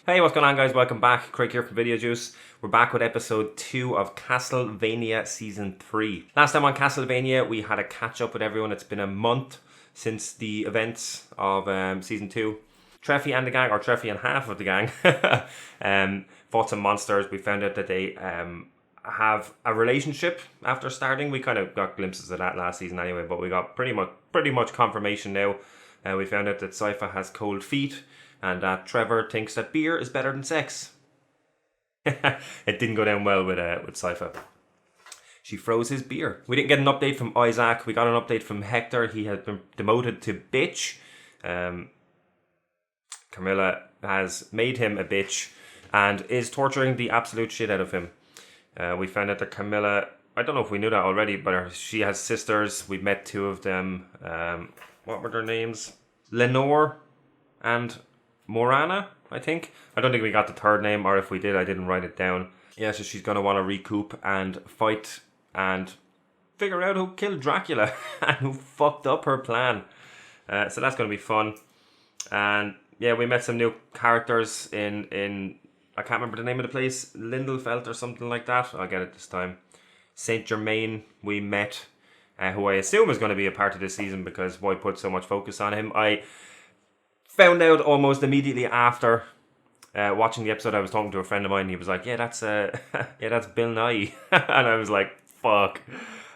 Hey, what's going on, guys? Welcome back. Craig here from Video Juice. We're back with episode 2 of Castlevania Season 3. Last time on Castlevania, we had a catch up with everyone. It's been a month since the events of Season 2. Treffy and the gang, or Treffy and half of the gang, fought some monsters. We found out that they have a relationship after starting. We kind of got glimpses of that last season anyway, but we got pretty much confirmation now. We found out that Sypha has cold feet, and Trevor thinks that beer is better than sex. It didn't go down well with Sypha. She froze his beer. We didn't get an update from Isaac. We got an update from Hector. He has been demoted to bitch. Carmilla has made him a bitch and is torturing the absolute shit out of him. We found out that Carmilla, I don't know if we knew that already, but she has sisters. We met two of them. What were their names? Lenore and Morana, I think. I don't think we got the third name, or if we did, I didn't write it down. Yeah, so she's going to want to recoup and fight and figure out who killed Dracula and who fucked up her plan. So that's going to be fun. And yeah, we met some new characters in I can't remember the name of the place, Lindelfelt or something like that. I'll get it this time. Saint Germain we met, who I assume is going to be a part of this season because why put so much focus on him? I found out almost immediately after watching the episode. I was talking to a friend of mine. He was like, "Yeah, that's that's Bill Nye," and I was like, "Fuck!"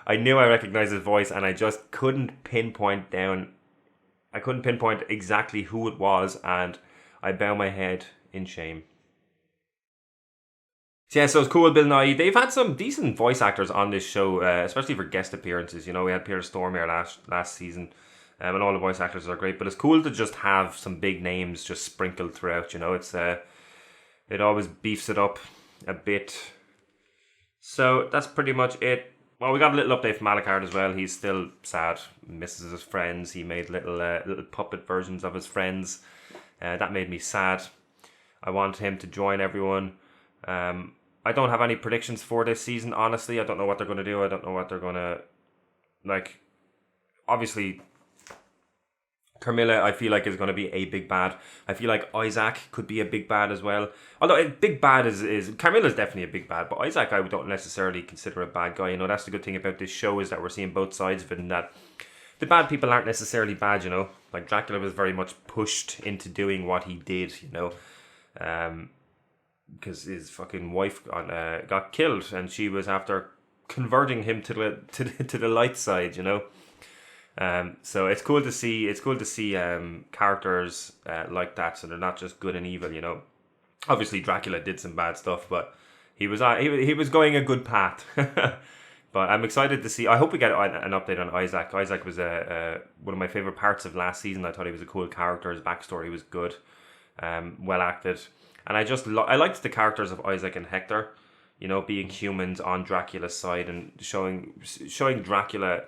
I knew I recognized his voice, and I just couldn't pinpoint exactly who it was, and I bow my head in shame. So yeah, so it's cool, Bill Nye. They've had some decent voice actors on this show, especially for guest appearances. You know, we had Peter Storm here last season. And all the voice actors are great, but it's cool to just have some big names just sprinkled throughout. You know, it's it always beefs it up a bit. So that's pretty much it. Well, we got a little update from Alucard as well. He's still sad, misses his friends. He made little puppet versions of his friends. That made me sad. I want him to join everyone. I don't have any predictions for this season, honestly. I don't know what they're going to do. I don't know what they're going to like. Obviously, Carmilla, I feel like, is going to be a big bad. I feel like Isaac could be a big bad as well. Although big bad is Carmilla's definitely a big bad, but Isaac I don't necessarily consider a bad guy. You know, that's the good thing about this show is that we're seeing both sides of it, and that the bad people aren't necessarily bad. You know, like Dracula was very much pushed into doing what he did. You know, because his fucking wife got killed, and she was after converting him to the light side. You know. So it's cool to see characters like that, so they're not just good and evil, you know. Obviously Dracula did some bad stuff, but he was going a good path. But I'm excited to see. I hope we get an update on Isaac. Isaac was one of my favorite parts of last season. I thought he was a cool character. His backstory was good, well acted, and I liked the characters of Isaac and Hector. You know, being humans on Dracula's side and showing Dracula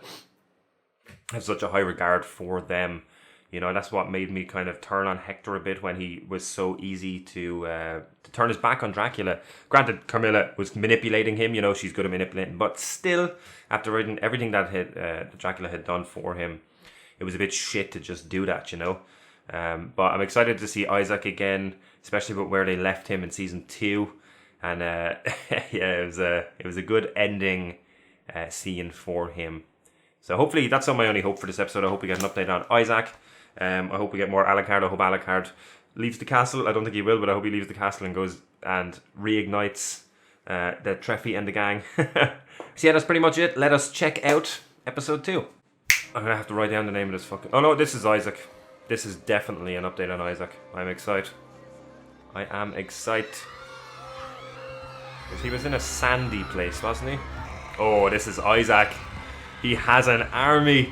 have such a high regard for them. You know, that's what made me kind of turn on Hector a bit when he was so easy to turn his back on Dracula. Granted, Carmilla was manipulating him, you know, she's good at manipulating, but still, after reading everything that Dracula had done for him, it was a bit shit to just do that, you know. But I'm excited to see Isaac again, especially with where they left him in season 2. And yeah, it was a good ending scene for him. So hopefully that's not my only hope for this episode. I hope we get an update on Isaac. I hope we get more Alucard. I hope Alucard leaves the castle. I don't think he will, but I hope he leaves the castle and goes and reignites the Treffy and the gang. So yeah, that's pretty much it. Let us check out episode 2. I'm going to have to write down the name of this fucking... Oh no, this is Isaac. This is definitely an update on Isaac. I'm excited. I am excited. Because he was in a sandy place, wasn't he? Oh, this is Isaac. He has an army.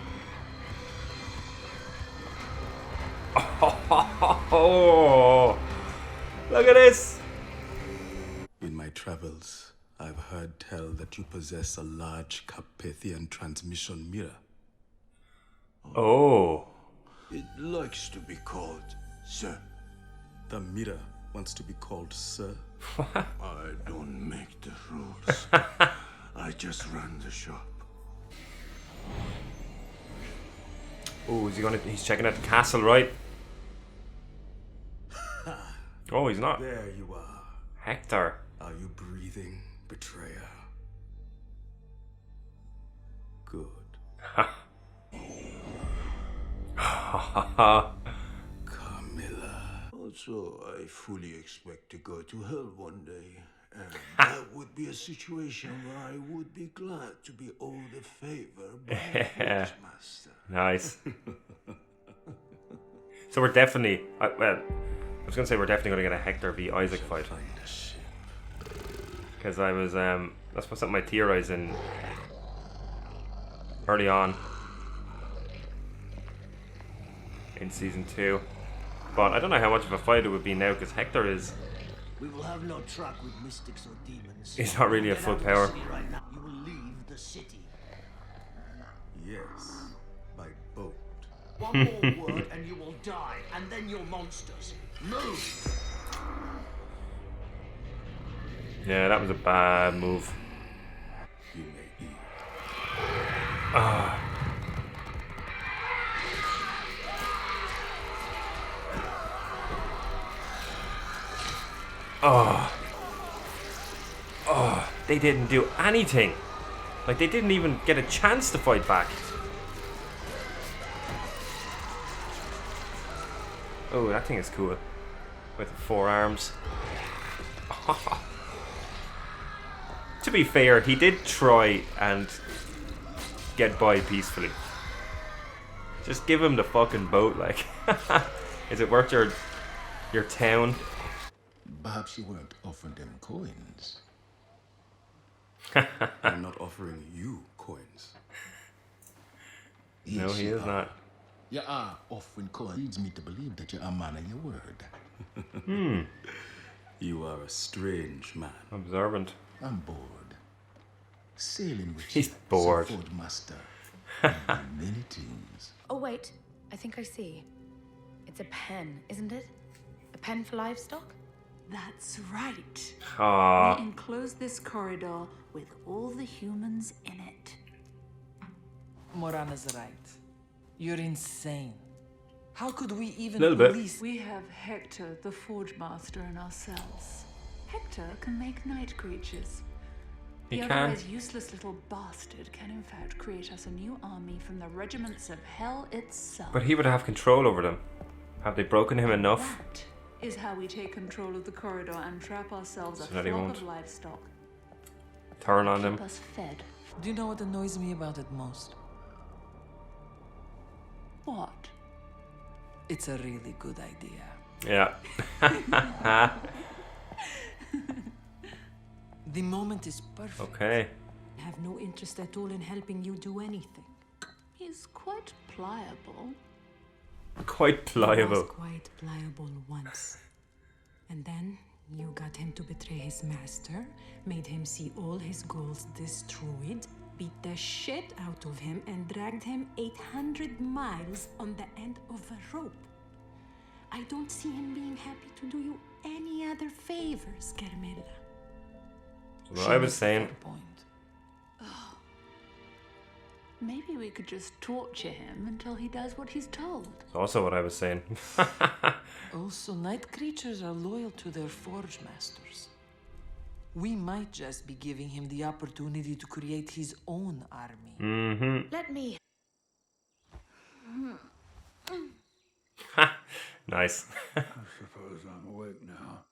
Oh, look at this. In my travels, I've heard tell that you possess a large Carpathian transmission mirror. Oh. It likes to be called Sir. The mirror wants to be called Sir. I don't make the rules. I just run the shop. Oh, he's checking out the castle, right? Oh, he's not. There you are. Hector. Are you breathing, betrayer? Good. Carmilla. Also, I fully expect to go to hell one day. And that would be a situation where I would be glad to be owed a favor by a Forge Master. Nice. So we're definitely... well, I was going to say we're definitely going to get a Hector v Isaac fight. Because I was... that's something I theorized in... early on. In Season 2. But I don't know how much of a fight it would be now, because Hector is... We will have no truck with mystics or demons. He's not really at full power. Right now. You will leave the city. Yes, by boat. One more word and you will die, and then you're monsters. Move! Yeah, that was a bad move. You may eat. They didn't do anything. Like, they didn't even get a chance to fight back. Oh, that thing is cool. With 4 arms. To be fair, he did try and get by peacefully. Just give him the fucking boat, like. Is it worth your town? Perhaps you weren't offering them coins. I'm not offering you coins. No, Yes, he you is are. not. You are offering coins. Leads me to believe that you're a man of your word. You are a strange man. Observant. I'm bored. Sailing with He's you, bored. Sir Forge Master. Can do many things. Oh, wait. I think I see. It's a pen, isn't it? A pen for livestock? That's right. Ah, We enclose this corridor with all the humans in it. Morana's right. You're insane. How could we even Little bit. police? We have Hector, the Forge Master, in our cells. Hector can make night creatures. He The can. otherwise useless little bastard can in fact create us a new army from the regiments of hell itself. but he would have control over them. Have they broken him enough? That is how we take control of the corridor and trap ourselves a So that he flock won't of livestock. Turn on Keep them. us fed. Do you know what annoys me about it most? What? It's a really good idea. Yeah. The moment is perfect. Okay. I have no interest at all in helping you do anything. He's quite pliable. Quite He was pliable. quite pliable once. And then you got him to betray his master, made him see all his goals destroyed, beat the shit out of him, and dragged him 800 miles on the end of a rope. I don't see him being happy to do you any other favors, Carmela. What I was saying. Fair point. Maybe we could just torture him until he does what he's told. Also what I was saying. Also, night creatures are loyal to their forge masters. We might just be giving him the opportunity to create his own army. Let me. Nice. I suppose I'm awake now.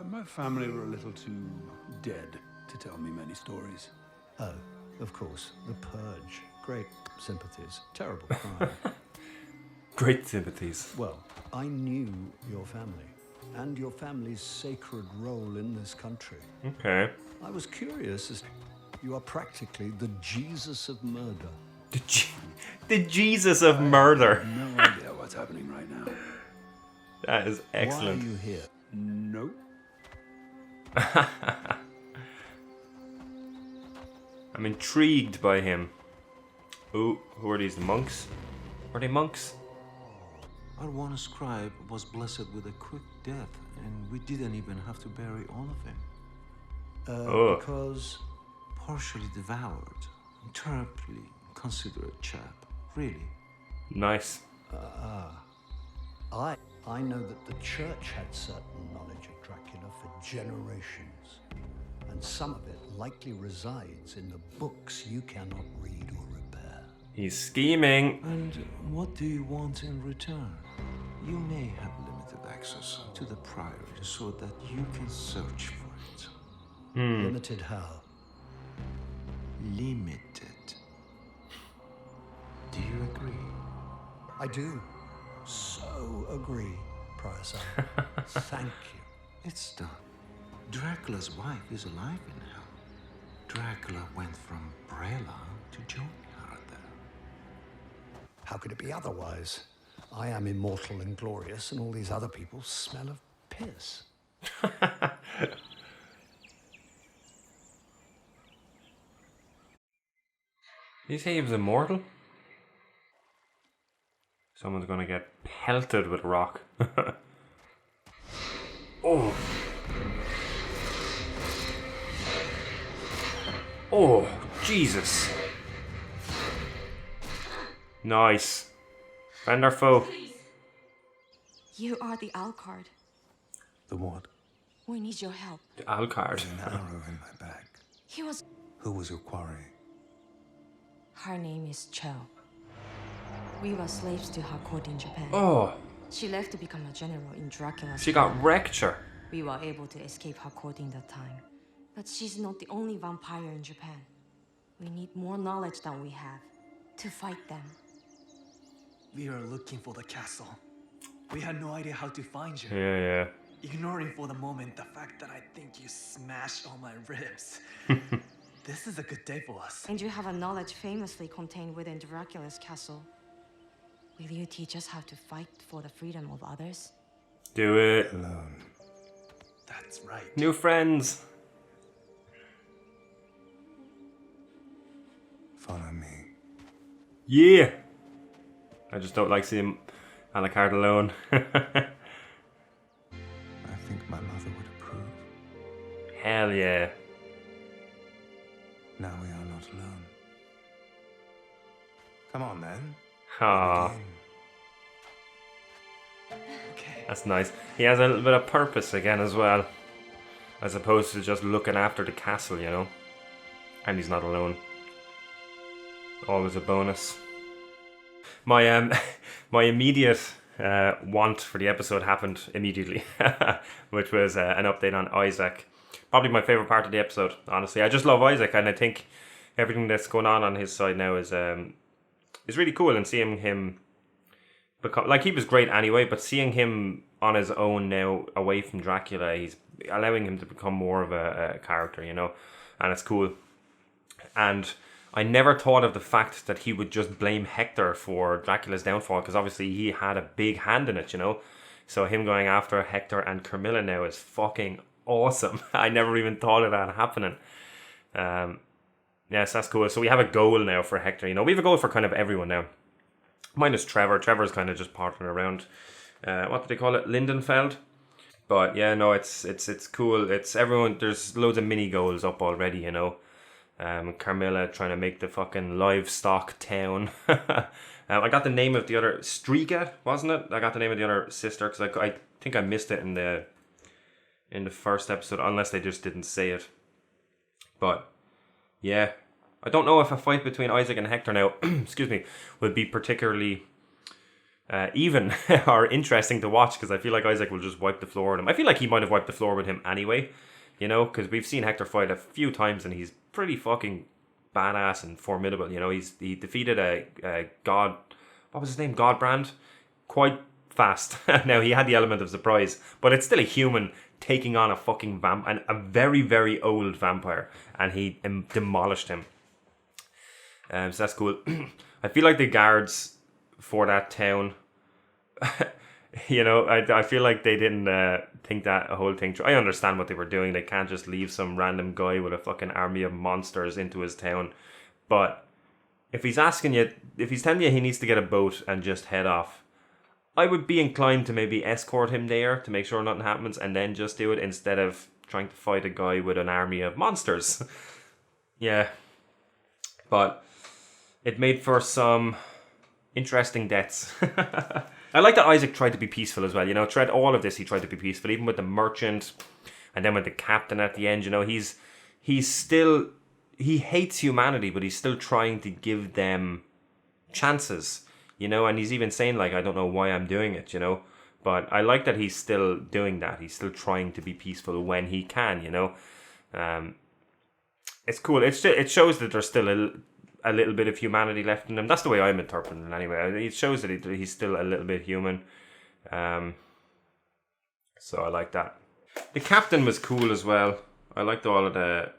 My family were a little too dead to tell me many stories. Oh, of course, the Purge. Great sympathies. Terrible crime. Great sympathies. Well, I knew your family and your family's sacred role in this country. Okay. I was curious as you are practically the Jesus of murder. The Jesus of murder. No idea what's happening right now. That is excellent. Why are you here? Nope. I'm intrigued by him. Ooh, who are these? The monks? Are they monks? Our one scribe was blessed with a quick death, and we didn't even have to bury all of him. Oh. Because Partially devoured. Terribly considerate chap. Really. Nice. I know that the church had certain knowledge of Dracula for generations, and some of it likely resides in the books you cannot read or repair. He's scheming. And what do you want in return? You may have limited access to the Priory so that you can search for it. Limited how? Limited. Do you agree? I do. So agree, Prior Son. Thank you. It's done. Dracula's wife is alive in hell. Dracula went from Brella to join her there. How could it be otherwise? I am immortal and glorious, and all these other people smell of piss. Did you say he was immortal? Someone's gonna get pelted with a rock. Oh. Oh, Jesus. Nice. Friend or foe? You are the Alcard. The what? We need your help. The Alcard. An arrow in my back. He was... Who was your quarry? Her name is Cho. We were slaves to her court in Japan. Oh. She left to become a general in Dracula's She got army. wrecked, her. We were able to escape her court in that time. But she's not the only vampire in Japan. We need more knowledge than we have to fight them. We are looking for the castle. We had no idea how to find you. Yeah. Ignoring for the moment the fact that I think you smashed all my ribs. This is a good day for us. And you have a knowledge famously contained within Dracula's castle. Will you teach us how to fight for the freedom of others? Do it. Alone. That's right. New friends. Follow me. Yeah. I just don't like seeing Alucard alone. I think my mother would approve. Hell yeah. Now we are not alone. Come on then. Aww. Okay. That's nice. He has a little bit of purpose again as well. As opposed to just looking after the castle, you know. And he's not alone. Always a bonus. My my immediate want for the episode happened immediately. Which was an update on Isaac. Probably my favourite part of the episode, honestly. I just love Isaac, and I think everything that's going on his side now is really cool, and seeing him become, like, he was great anyway, but seeing him on his own now away from Dracula, he's allowing him to become more of a character, you know, and it's cool. And I never thought of the fact that he would just blame Hector for Dracula's downfall, because obviously he had a big hand in it, you know. So him going after Hector and Carmilla now is fucking awesome. I never even thought of that happening. Yes, that's cool. So we have a goal now for Hector. You know, we have a goal for kind of everyone now. Minus Trevor. Trevor's kind of just pottering around. What do they call it? Lindenfeld. But yeah, no, it's cool. It's everyone. There's loads of mini goals up already. You know, Carmilla trying to make the fucking livestock town. I got the name of the other Striga, wasn't it? I got the name of the other sister because I think I missed it in the first episode, unless they just didn't say it. But yeah, I don't know if a fight between Isaac and Hector now, excuse me, would be particularly even or interesting to watch, because I feel like Isaac will just wipe the floor with him. I feel like he might have wiped the floor with him anyway, you know, because we've seen Hector fight a few times and he's pretty fucking badass and formidable. You know, he defeated a god, what was his name, Godbrand, quite fast. Now he had the element of surprise, but it's still a human taking on a fucking and a very, very old vampire, and he demolished him. So that's cool. I feel like the guards for that town, you know, I feel like they didn't think that whole thing through. I understand what they were doing. They can't just leave some random guy with a fucking army of monsters into his town. But if he's telling you he needs to get a boat and just head off, I would be inclined to maybe escort him there to make sure nothing happens and then just do it, instead of trying to fight a guy with an army of monsters. Yeah. But it made for some interesting deaths. I like that Isaac tried to be peaceful as well. You know, throughout all of this, he tried to be peaceful, even with the merchant, and then with the captain at the end. You know, he hates humanity, but he's still trying to give them chances. You know, and he's even saying like, I don't know why I'm doing it. You know, but I like that he's still doing that. He's still trying to be peaceful when he can. You know, it's cool. It shows that there's still a little bit of humanity left in him. That's the way I'm interpreting it anyway. It shows that he's still a little bit human. So I like that. The captain was cool as well. I liked all of the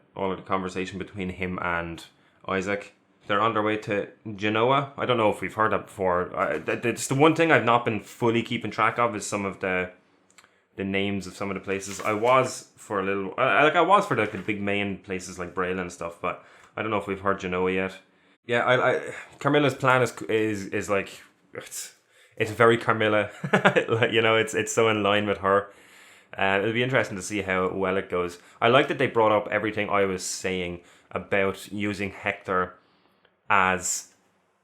conversation between him and Isaac. They're on their way to Genoa. I don't know if we've heard that before. It's the one thing I've not been fully keeping track of is some of the names of some of the places. I was for a little, I was for the big main places like Braille and stuff, but I don't know if we've heard Genoa yet. Yeah, Carmilla's plan is like it's very Carmilla. Like, you know, it's so in line with her. It'll be interesting to see how well it goes. I like that they brought up everything I was saying about using Hector as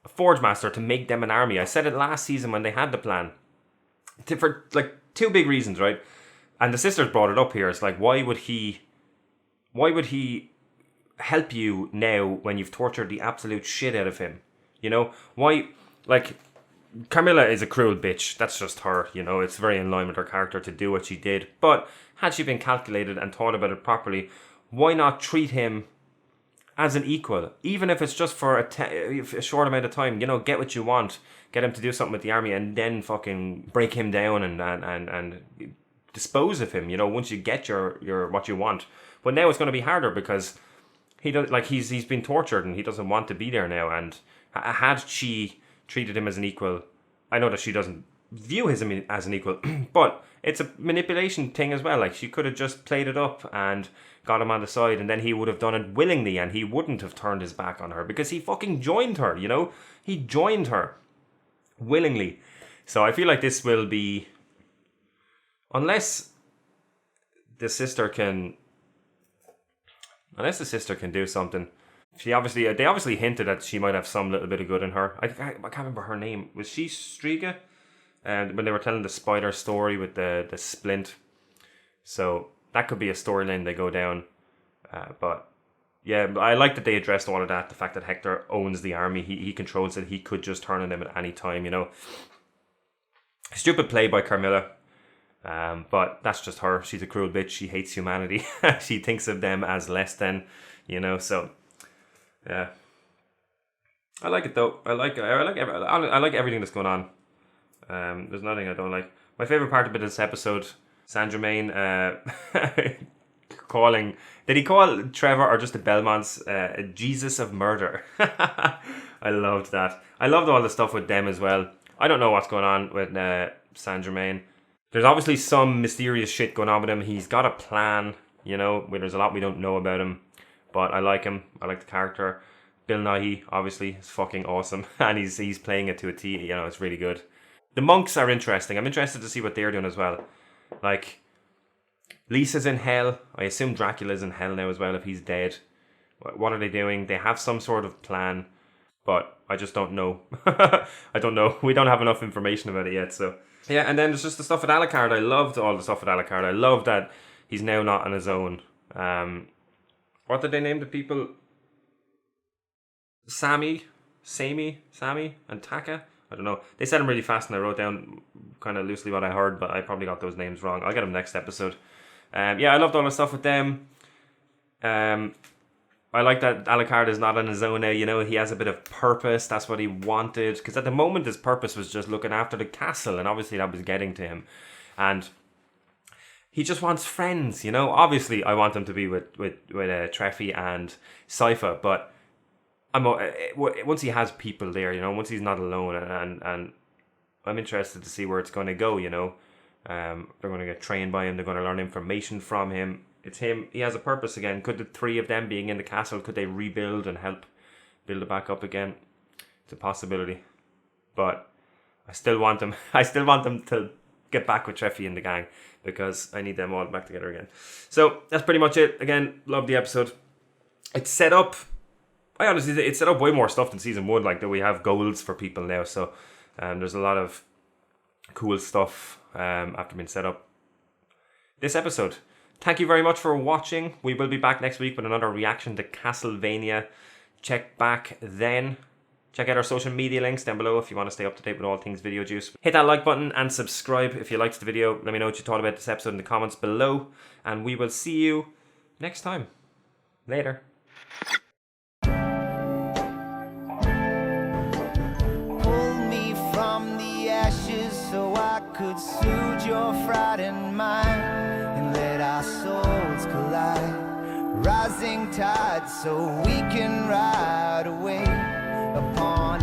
a Forge Master to make them an army. I said it last season when they had the plan. For like two big reasons, right? And the sisters brought it up here. It's like, why would he help you now when you've tortured the absolute shit out of him? You know, why? Like, Carmilla is a cruel bitch. That's just her, you know. It's very in line with her character to do what she did. But had she been calculated and thought about it properly, why not treat him as an equal? Even if it's just for a short amount of time, you know, get what you want. Get him to do something with the army and then fucking break him down and dispose of him, you know, once you get your what you want. But now it's going to be harder because he does, like, he's been tortured and he doesn't want to be there now. And had she treated him as an equal, I know that she doesn't view him as an equal, but it's a manipulation thing as well. Like, she could have just played it up and got him on the side, and then he would have done it willingly, and he wouldn't have turned his back on her because he fucking joined her, you know? He joined her willingly. So I feel like this will be, unless the sister can do something. They obviously hinted that she might have some little bit of good in her. I can't remember her name. Was she Striga? And when they were telling the spider story with the splint. So that could be a storyline they go down. But yeah, I like that they addressed all of that. The fact that Hector owns the army. He controls it. He could just turn on them at any time, you know. Stupid play by Carmilla. But that's just her. She's a cruel bitch. She hates humanity. She thinks of them as less than, you know, so yeah. I like it though. I like everything that's going on. There's nothing I don't like. My favorite part of this episode, Saint Germain did he call Trevor or just the Belmonts Jesus of murder? I loved that. I loved all the stuff with them as well. I don't know what's going on with Saint Germain. There's obviously some mysterious shit going on with him. He's got a plan, you know, where there's a lot we don't know about him. But I like him. I like the character. Bill Nighy, obviously, is fucking awesome. And he's playing it to a T, you know, it's really good. The monks are interesting. I'm interested to see what they're doing as well. Like, Lisa's in hell. I assume Dracula's in hell now as well if he's dead. What are they doing? They have some sort of plan. But I just don't know. I don't know. We don't have enough information about it yet, so... Yeah, and then there's just the stuff with Alucard. I loved all the stuff with Alucard. I love that he's now not on his own. What did they name the people? Sammy, and Taka? I don't know. They said them really fast and I wrote down kind of loosely what I heard, but I probably got those names wrong. I'll get them next episode. Yeah, I loved all the stuff with them. I like that Alucard is not on his own now, you know, he has a bit of purpose. That's what he wanted. Because at the moment his purpose was just looking after the castle, and obviously that was getting to him. And he just wants friends, you know. Obviously I want him to be with Treffy and Sypha, but once he has people there, you know, once he's not alone, and I'm interested to see where it's going to go, you know. They're going to get trained by him, they're going to learn information from him. It's him, he has a purpose again. Could the three of them being in the castle, could they rebuild and help build it back up again? It's a possibility. But I still want them to get back with Treffy and the gang, because I need them all back together again. So that's pretty much it. Again, love the episode. It's set up, it's set up way more stuff than season 1, like that we have goals for people now. So there's a lot of cool stuff after being set up this episode. Thank you very much for watching. We will be back next week with another reaction to Castlevania. Check back then. Check out our social media links down below if you want to stay up to date with all things Video Juice. Hit that like button and subscribe if you liked the video. Let me know what you thought about this episode in the comments below. And we will see you next time. Later. Pull me from the ashes so I could soothe your frightened mind and let our souls collide. Rising tide so we can ride away upon